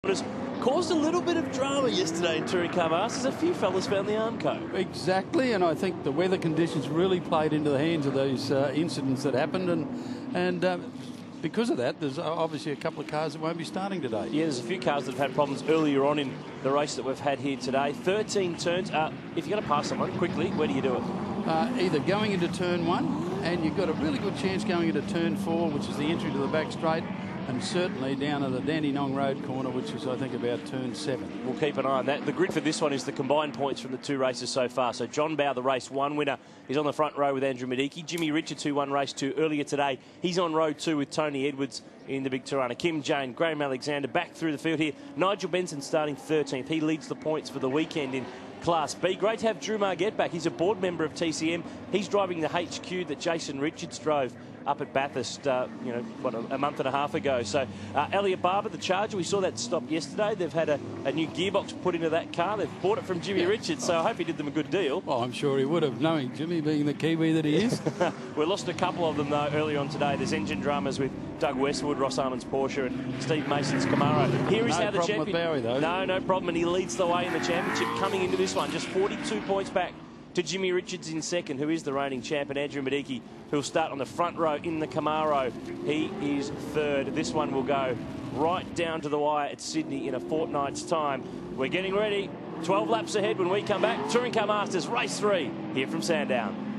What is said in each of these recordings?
It caused a little bit of drama yesterday in Touring Car Masters. A few fellas found the Armco. Exactly, and I think the weather conditions really played into the hands of those incidents that happened, and because of that, there's obviously a couple of cars that won't be starting today. Yeah, there's a few cars that have had problems earlier on in the race that we've had here today. 13 turns. If you're going to pass someone quickly, where do you do it? Either going into turn 1, and you've got a really good chance going into turn 4, which is the entry to the back straight, and certainly down at the Dandenong Road corner, which is, I think, about turn 7. We'll keep an eye on that. The grid for this one is the combined points from the two races so far. So John Bowe, the race 1 winner, is on the front row with Andrew Medicki. Jimmy Richards, who won race 2 earlier today, he's on row 2 with Tony Edwards in the big Tirana. Kim Jane, Graham Alexander back through the field here. Nigel Benson starting 13th. He leads the points for the weekend in Class B. Great to have Drew Margette back. He's a board member of TCM. He's driving the HQ that Jason Richards drove up at Bathurst, a month and a half ago. So Elliot Barber, the Charger, we saw that stop yesterday. They've had a new gearbox put into that car. They've bought it from Jimmy Richards, so I hope he did them a good deal. Well, I'm sure he would have, knowing Jimmy being the Kiwi that he is. We lost a couple of them, though, earlier on today. There's engine dramas with Doug Westwood, Ross Armand's Porsche, and Steve Mason's Camaro. Here is how the champion... with Bowie, though. No problem, and he leads the way in the championship coming into this one. Just 42 points back to Jimmy Richards in second, who is the reigning champ, and Andrew Medicki, who will start on the front row in the Camaro. He is third. This one will go right down to the wire at Sydney in a fortnight's time. We're getting ready. 12 laps ahead when we come back. Touring Car Masters Race 3 here from Sandown.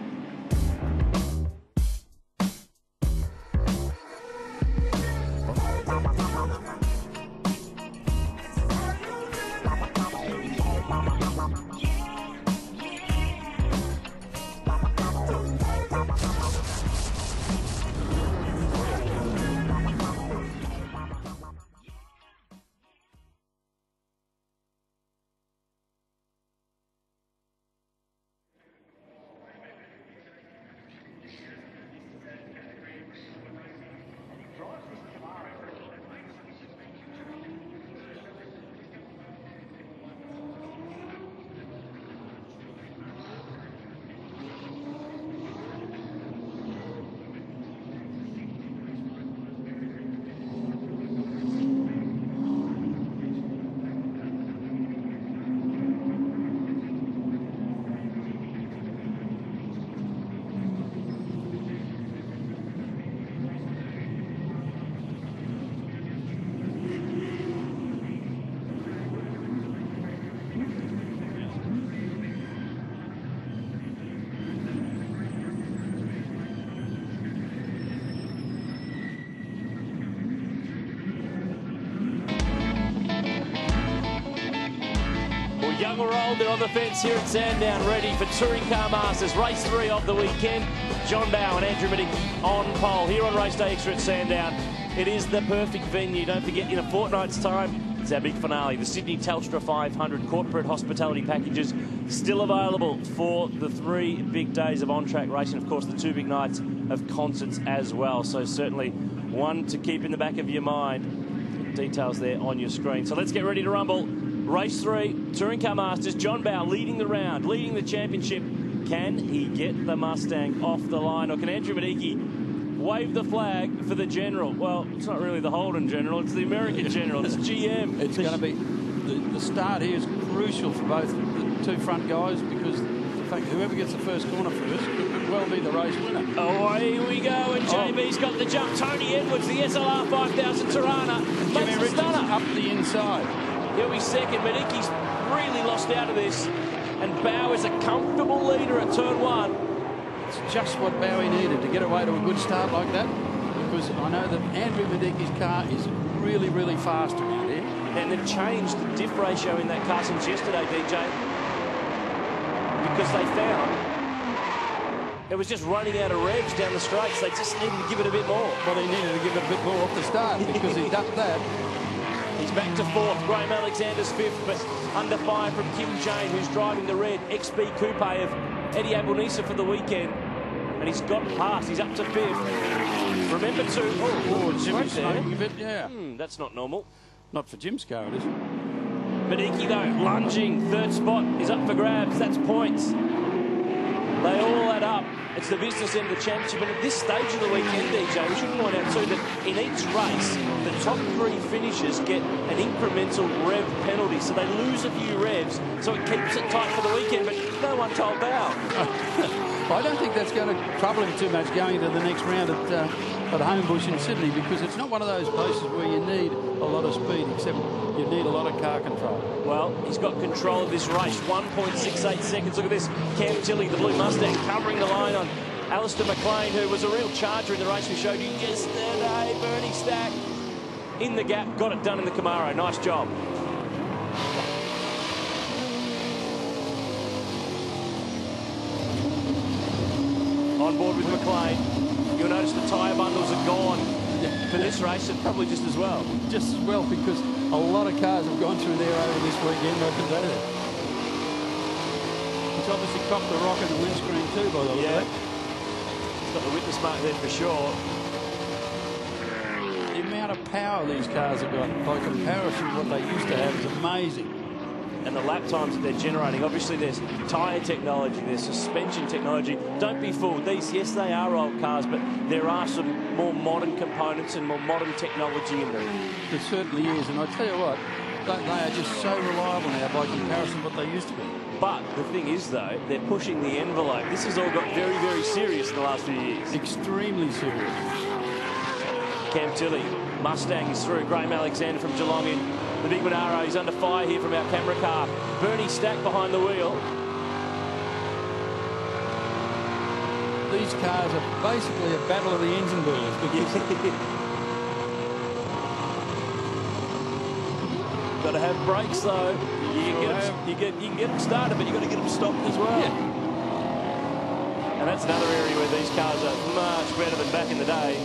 Young or old, they're on the fence here at Sandown, ready for Touring Car Masters, race 3 of the weekend. John Bowe and Andrew Medicki on pole here on Race Day Extra at Sandown. It is the perfect venue. Don't forget, in a fortnight's time, it's our big finale. The Sydney Telstra 500 corporate hospitality packages still available for the 3 big days of on-track racing. Of course, the 2 big nights of concerts as well. So certainly one to keep in the back of your mind. Details there on your screen. So let's get ready to rumble. Race 3, Touring Car Masters. John Bowe leading the round, leading the championship. Can he get the Mustang off the line, or can Andrew Medicki wave the flag for the General? Well, it's not really the Holden General, it's the American General. It's GM. It's going to be... The start here is crucial for both the 2 front guys, because the fact that whoever gets the first corner first could well be the race winner. Oh, here we go, and JB's got the jump. Tony Edwards, the SLR 5000 Tirana, makes the stunner. Up the inside. He'll be second. Medicki's really lost out of this, and Bowe is a comfortable leader at turn 1. It's just what Bowie needed to get away to a good start like that, because I know that Andrew Medicki's car is really, really fast around here. And they've changed the diff ratio in that car since yesterday, DJ, because they found it was just running out of revs down the straights. They just needed to give it a bit more. Well, they needed to give it a bit more off the start, because he ducked that. He's back to 4th. Graham Alexander's 5th, but under fire from Kim Jane, who's driving the red XB Coupe of Eddie Abunisa for the weekend. And he's got past. He's up to 5th. Remember to... Oh, Jimmy's there. a bit, yeah. That's not normal. Not for Jim's car, it is. Medicki, though, lunging. 3rd spot is up for grabs. That's points. They all add up. It's the business end of the championship, and at this stage of the weekend, DJ, we should point out too that in each race, the top 3 finishers get an incremental rev penalty, so they lose a few revs, so it keeps it tight for the weekend, but no one told Bow. I don't think that's going to trouble him too much going into the next round at Homebush in Sydney, because it's not one of those places where you need a lot of speed, except you need a lot of car control. Well, he's got control of this race. 1.68 seconds. Look at this. Cam Tilley, the blue Mustang, covering the line on Alistair McLean, who was a real charger in the race we showed you yesterday. Bernie Stack in the gap. Got it done in the Camaro. Nice job. On board with McLean. You'll notice the tyre bundles are gone for this race, and probably just as well. Just as well, because a lot of cars have gone through there over this weekend, I can tell you. It's obviously copped the rock in the windscreen too, by the look of it. It's got the witness mark there for sure. The amount of power these cars have got, by comparison to what they used to have, is amazing. And the lap times that they're generating. Obviously, there's tyre technology, there's suspension technology. Don't be fooled. These, yes, they are old cars, but there are some more modern components and more modern technology in them. There certainly is, and I tell you what, they are just so reliable now by comparison to what they used to be. But the thing is, though, they're pushing the envelope. This has all got very, very serious in the last few years. Extremely serious. Cam Tilley, Mustang is through. Graham Alexander from Geelong in the big Monaro. He's under fire here from our camera car. Bernie Stack behind the wheel. These cars are basically a battle of the engine builders, because got to have brakes though. You can get them started, but you got to get them stopped as well. Yeah. And that's another area where these cars are much better than back in the day.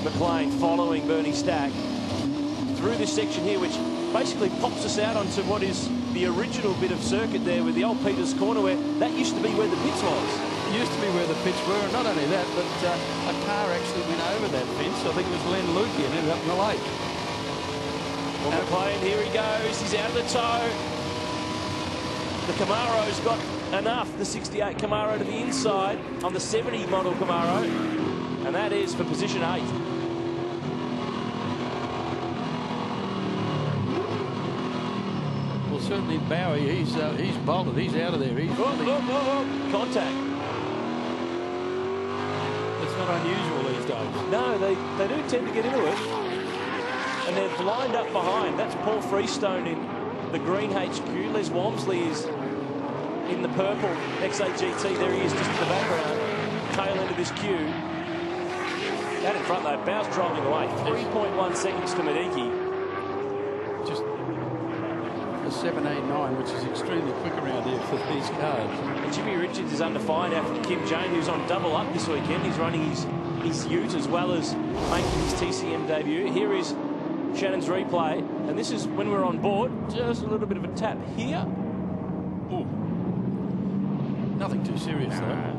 McLean following Bernie Stack through this section here, which basically pops us out onto what is the original bit of circuit there with the old Peters Corner, where that used to be where the pits was. It used to be where the pits were, and not only that, but a car actually went over that fence. I think it was Len Lukey, and ended up in the lake. Well, McLean, here he goes. He's out of the tow. The Camaro's got enough, the 68 Camaro to the inside on the 70 model Camaro, and that is for position 8. Well, certainly Bowie, he's bolted. He's out of there. He's Contact. It's not unusual these days. No, they do tend to get into it. And they're lined up behind. That's Paul Freestone in the green HQ. Les Walmsley is in the purple XAGT. There he is just in the background. Tail end of this queue. Out in front though, Bow's driving away. 3.1 seconds to Mediki. Just a 789, which is extremely quick around here for these cars. And Jimmy Richards is under fire now from Kim Jane, who's on double up this weekend. He's running his ute as well as making his TCM debut. Here is Shannon's replay, and this is when we're on board. Just a little bit of a tap here. Ooh. Nothing too serious though.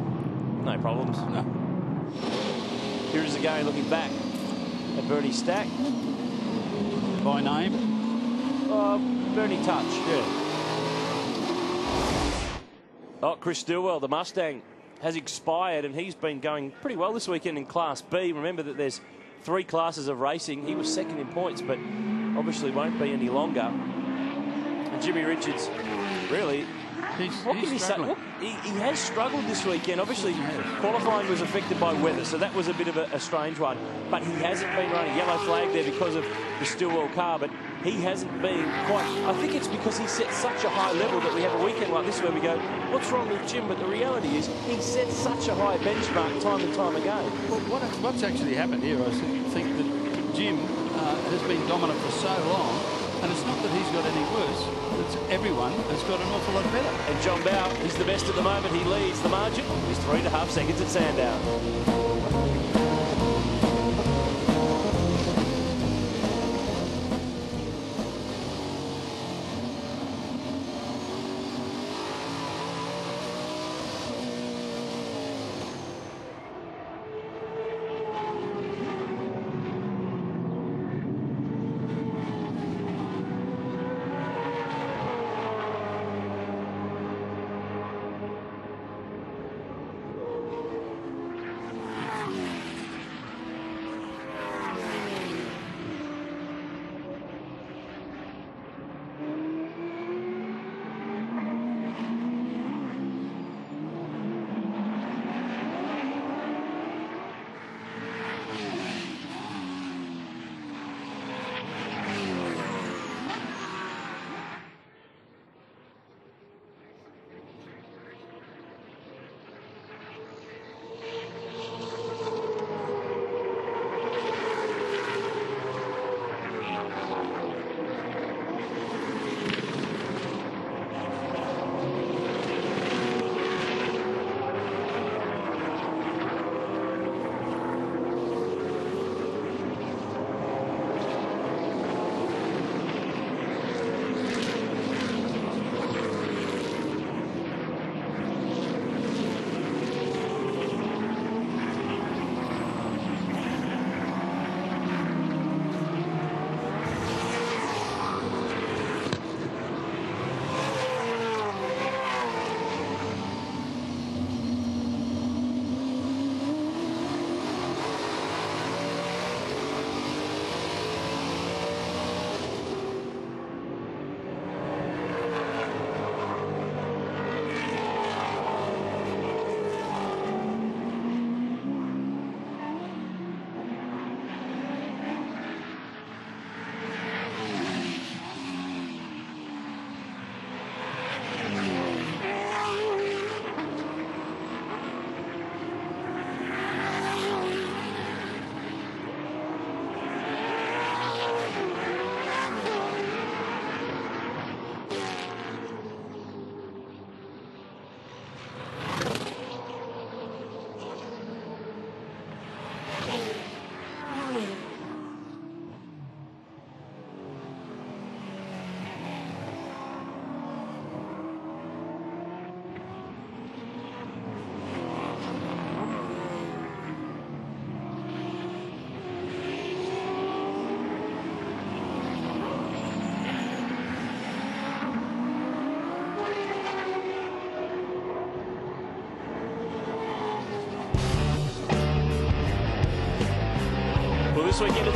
No problems. No. Here is again looking back at Bernie Stack. By name? Bernie Touch. Yeah. Oh, Chris Stillwell, the Mustang, has expired, and he's been going pretty well this weekend in Class B. Remember that there's 3 classes of racing. He was second in points, but obviously won't be any longer. And Jimmy Richards, really, what can he say? Look, he has struggled this weekend. Obviously, qualifying was affected by weather, so that was a bit of a strange one. But he hasn't been running. Yellow flag there because of the Stillwell car, but he hasn't been quite. I think it's because he set such a high level that we have a weekend like this where we go, what's wrong with Jim? But the reality is he set such a high benchmark time and time again. Well, what's actually happened here, I think that Jim has been dominant for so long, and it's not that he's got any worse, it's everyone has got an awful lot better. And John Bow is the best at the moment. He leads. The margin is 3.5 seconds at Sandown.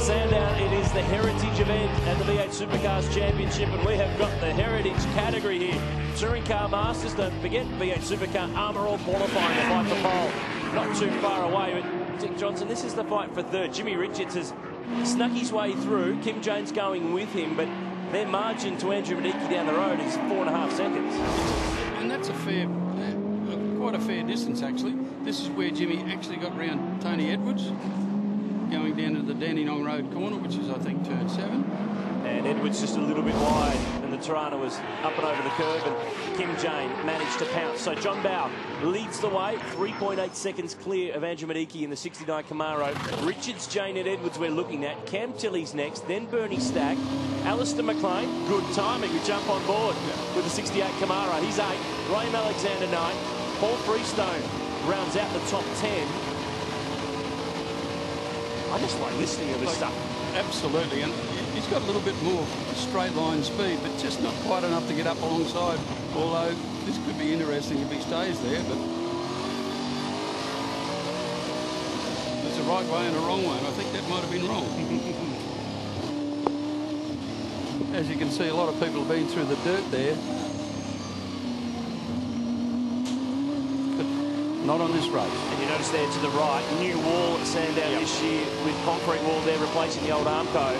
Sandown, it is the Heritage event at the V8 Supercars Championship, and we have got the Heritage category here. Touring Car Masters, don't forget, V8 Supercar Armour All qualifying the fight for pole. Not too far away, but Dick Johnson, this is the fight for third. Jimmy Richards has snuck his way through. Kim Jane's going with him, but their margin to Andrew Medicki down the road is 4.5 seconds. And that's a fair, quite a fair distance, actually. This is where Jimmy actually got round Tony Edwards, going down to the Dandenong Road corner, which is, I think, turn 7. And Edwards just a little bit wide, and the Tirana was up and over the curve, and Kim Jane managed to pounce. So John Bowe leads the way, 3.8 seconds clear of Andrew Medicki in the 69 Camaro. Richards, Jane and Edwards we're looking at. Cam Tilley's next, then Bernie Stack. Alistair McLean, good timing, we jump on board with the 68 Camaro. He's 8, Graham Alexander 9, Paul Freestone rounds out the top 10. I just like listening to this stuff. Absolutely, and he's got a little bit more straight line speed, but just not quite enough to get up alongside, although this could be interesting if he stays there, but there's a right way and a wrong way, and I think that might have been wrong. As you can see, a lot of people have been through the dirt there, but not on this race. And you notice there to the right, new wall at Sandown this year with concrete wall there replacing the old Armco.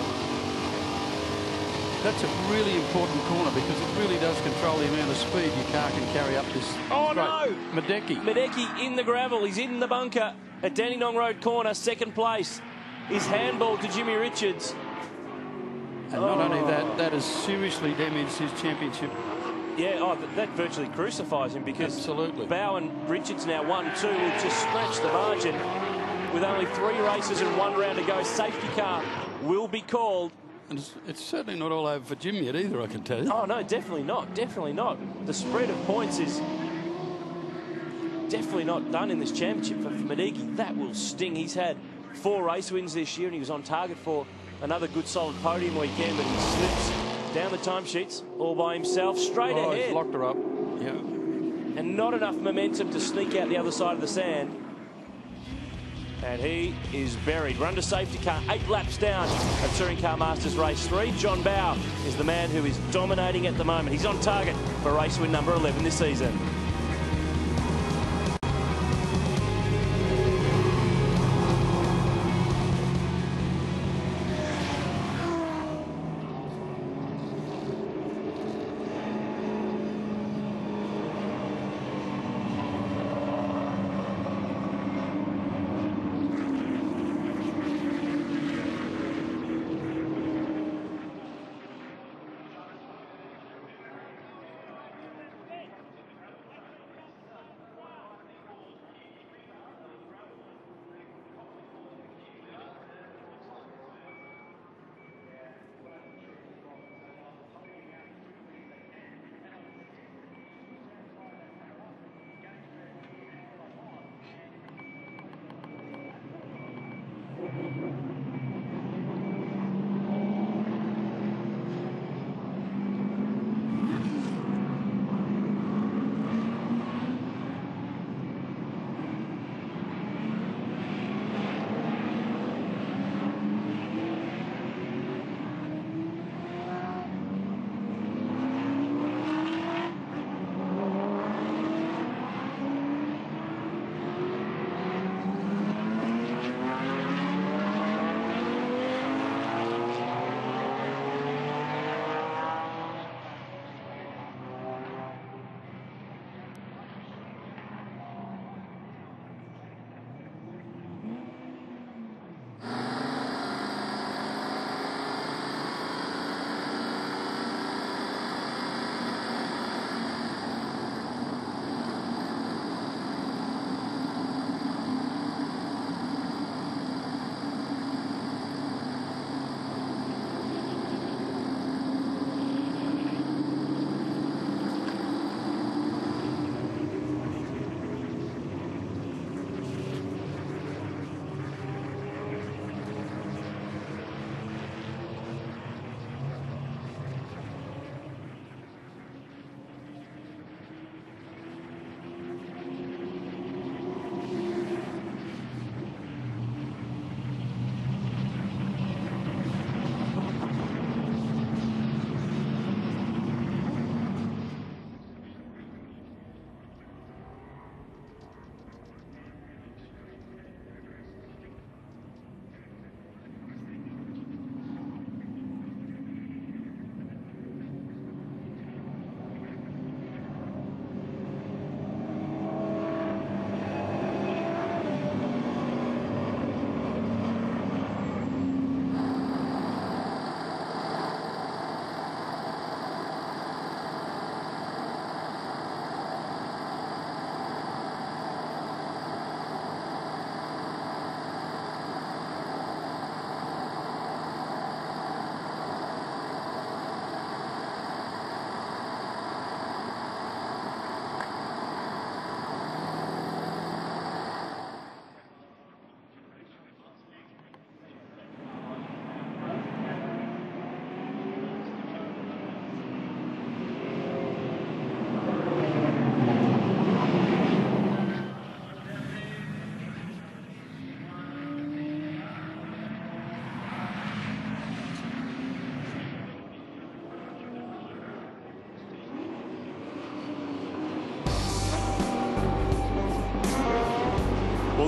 That's a really important corner because it really does control the amount of speed your car can carry up this. Oh no! Medicki. Medicki in the gravel. He's in the bunker at Dandenong Road corner, second place. His handball to Jimmy Richards. And not only that, that has seriously damaged his championship. Yeah, that virtually crucifies him because absolutely. Bowe and Richards now 1-2 will just stretch the margin. With only 3 races and 1 round to go, safety car will be called. And it's certainly not all over for Jim yet either, I can tell you. Oh, no, definitely not. Definitely not. The spread of points is definitely not done in this championship for Medicki. That will sting. He's had 4 race wins this year, and he was on target for another good, solid podium weekend, but he slips down the timesheets all by himself, straight ahead. He's locked her up. Yeah. And not enough momentum to sneak out the other side of the sand. And he is buried. Run to safety car, 8 laps down at Touring Car Masters Race 3. John Bowe is the man who is dominating at the moment. He's on target for race win number 11 this season.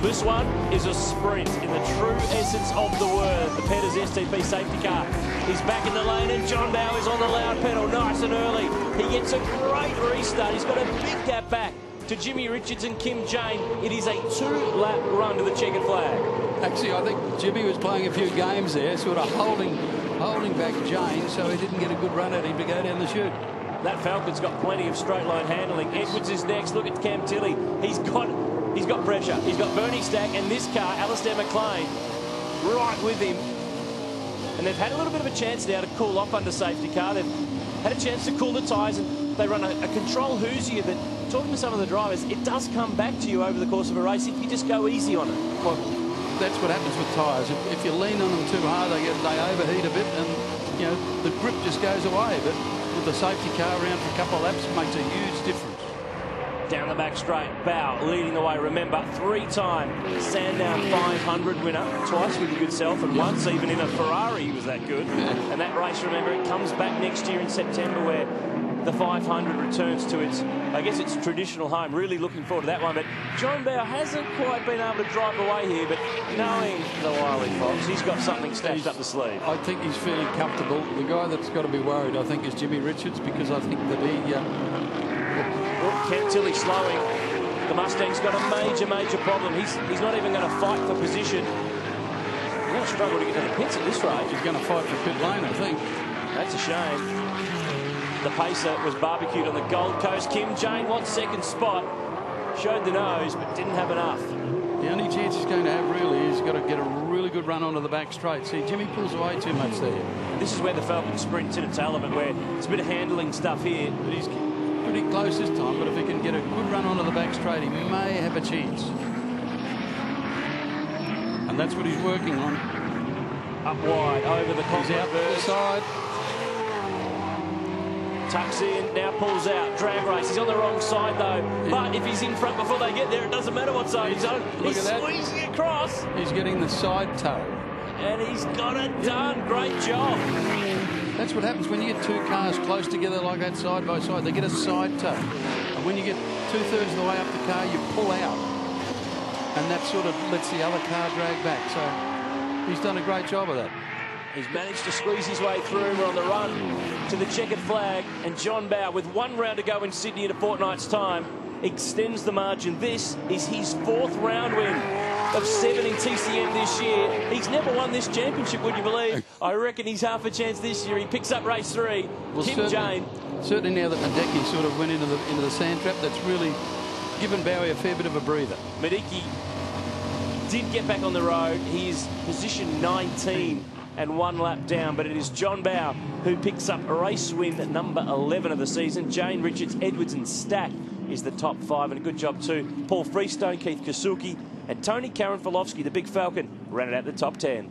Well, this one is a sprint in the true essence of the word. The Petters STP safety car is back in the lane, and John Bow is on the loud pedal, nice and early. He gets a great restart. He's got a big gap back to Jimmy Richards and Kim Jane. It is a 2-lap run to the checkered flag. Actually, I think Jimmy was playing a few games there, sort of holding back Jane, so he didn't get a good run at him to go down the chute. That Falcon's got plenty of straight line handling. Edwards is next. Look at Cam Tilley. He's got pressure. He's got Bernie Stack, and this car, Alistair McLean, right with him. And they've had a little bit of a chance now to cool off under safety car. They've had a chance to cool the tyres, and they run a control Hoosier that, talking to some of the drivers, it does come back to you over the course of a race if you just go easy on it. Well, that's what happens with tyres. If you lean on them too hard, they overheat a bit, and you know the grip just goes away. But with the safety car around for a couple of laps, it makes a huge difference. Down the back straight, Bow leading the way. Remember, 3-time Sandown 500 winner, twice with your good self, and once even in a Ferrari he was that good. And that race, remember, it comes back next year in September, where the 500 returns to its, I guess, its traditional home. Really looking forward to that one. But John Bow hasn't quite been able to drive away here, but knowing the wily Fox, he's got something stashed up the sleeve. I think he's feeling comfortable. The guy that's got to be worried, I think, is Jimmy Richards, because I think that he... Cam Tilley slowing. The Mustang's got a major problem. He's not even going to fight for position. He's going to struggle to get to the pits at this rate. He's going to fight for pit lane, I think. That's a shame. The pacer was barbecued on the Gold Coast. Kim Jane wants second spot. Showed the nose, but didn't have enough. The only chance he's going to have really is got to get a really good run onto the back straight. See, Jimmy pulls away too much there. This is where the Falcon sprints in its element, where it's a bit of handling stuff here. But he's pretty close this time, but if he can get a good run onto the back straight, he may have a chance. And that's what he's working on. Up wide, over the He's out the side. Tucks in, now pulls out. Drag race. He's on the wrong side, though. But if he's in front before they get there, it doesn't matter what side he's on. He's squeezing across. He's getting the side toe. And he's got it done. Great job. That's what happens when you get two cars close together like that, side by side. They get a side toe. And when you get 2/3 of the way up the car, you pull out. And that sort of lets the other car drag back. So he's done a great job of that. He's managed to squeeze his way through. We're on the run to the checkered flag. And John Bow, with one round to go in Sydney in a fortnight's time, extends the margin. This is his 4th round win of 7 in TCM this year. He's never won this championship, would you believe? I reckon he's half a chance this year. He picks up race 3. Well, Kim Jane. Certainly now that Madeki sort of went into the sand trap, that's really given Bowie a fair bit of a breather. Madeki did get back on the road. He is position 19 and 1 lap down, but it is John Bow who picks up race win number 11 of the season. Jane, Richards, Edwards and Stack is the top 5, and a good job too. Paul Freestone, Keith Kasuki and Tony Karanfilovsky, the big Falcon, ran it out the top 10.